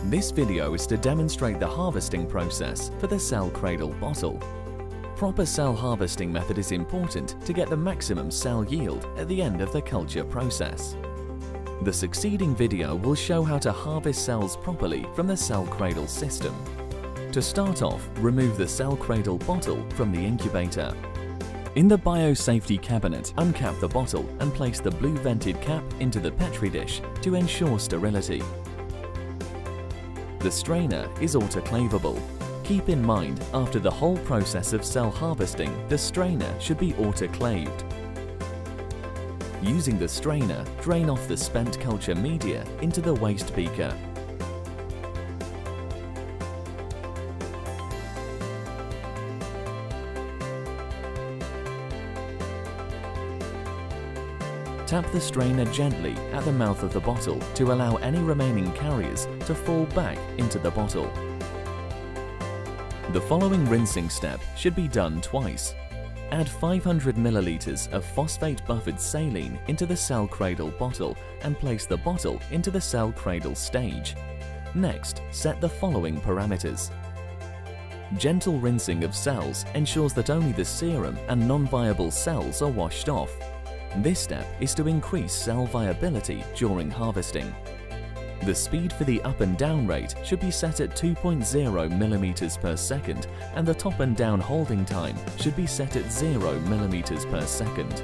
This video is to demonstrate the harvesting process for the cell cradle bottle. Proper cell harvesting method is important to get the maximum cell yield at the end of the culture process. The succeeding video will show how to harvest cells properly from the cell cradle system. To start off, remove the cell cradle bottle from the incubator. In the biosafety cabinet, uncap the bottle and place the blue vented cap into the Petri dish to ensure sterility. The strainer is autoclavable. Keep in mind, after the whole process of cell harvesting, the strainer should be autoclaved. Using the strainer, drain off the spent culture media into the waste beaker. Tap the strainer gently at the mouth of the bottle to allow any remaining carriers to fall back into the bottle. The following rinsing step should be done twice. Add 500 milliliters of phosphate-buffered saline into the cell cradle bottle and place the bottle into the cell cradle stage. Next, set the following parameters. Gentle rinsing of cells ensures that only the serum and non-viable cells are washed off. This step is to increase cell viability during harvesting. The speed for the up and down rate should be set at 2.0 millimeters per second, and the top and down holding time should be set at 0 millimeters per second.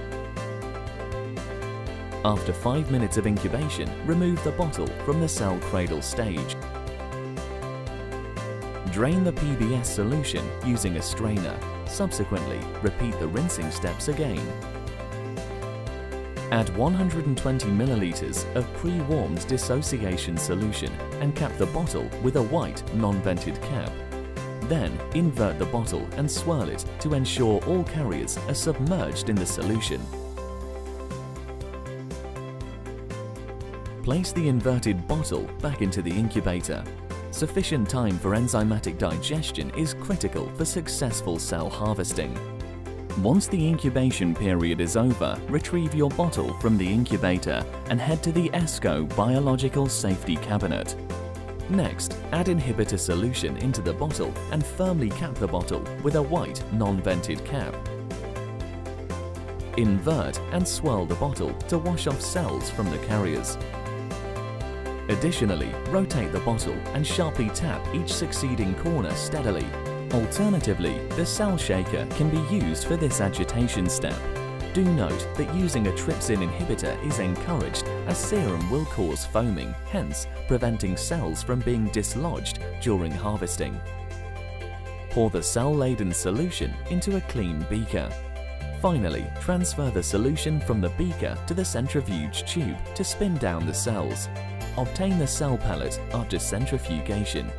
After 5 minutes of incubation, remove the bottle from the cell cradle stage. Drain the PBS solution using a strainer. Subsequently, repeat the rinsing steps again. Add 120 milliliters of pre-warmed dissociation solution and cap the bottle with a white non-vented cap. Then invert the bottle and swirl it to ensure all carriers are submerged in the solution. Place the inverted bottle back into the incubator. Sufficient time for enzymatic digestion is critical for successful cell harvesting. Once the incubation period is over, retrieve your bottle from the incubator and head to the ESCO Biological Safety Cabinet. Next, add inhibitor solution into the bottle and firmly cap the bottle with a white non-vented cap. Invert and swirl the bottle to wash off cells from the carriers. Additionally, rotate the bottle and sharply tap each succeeding corner steadily. Alternatively, the cell shaker can be used for this agitation step. Do note that using a trypsin inhibitor is encouraged, as serum will cause foaming, hence preventing cells from being dislodged during harvesting. Pour the cell-laden solution into a clean beaker. Finally, transfer the solution from the beaker to the centrifuge tube to spin down the cells. Obtain the cell pellet after centrifugation.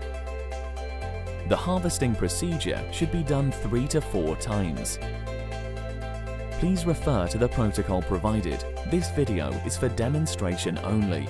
The harvesting procedure should be done 3 to 4 times. Please refer to the protocol provided. This video is for demonstration only.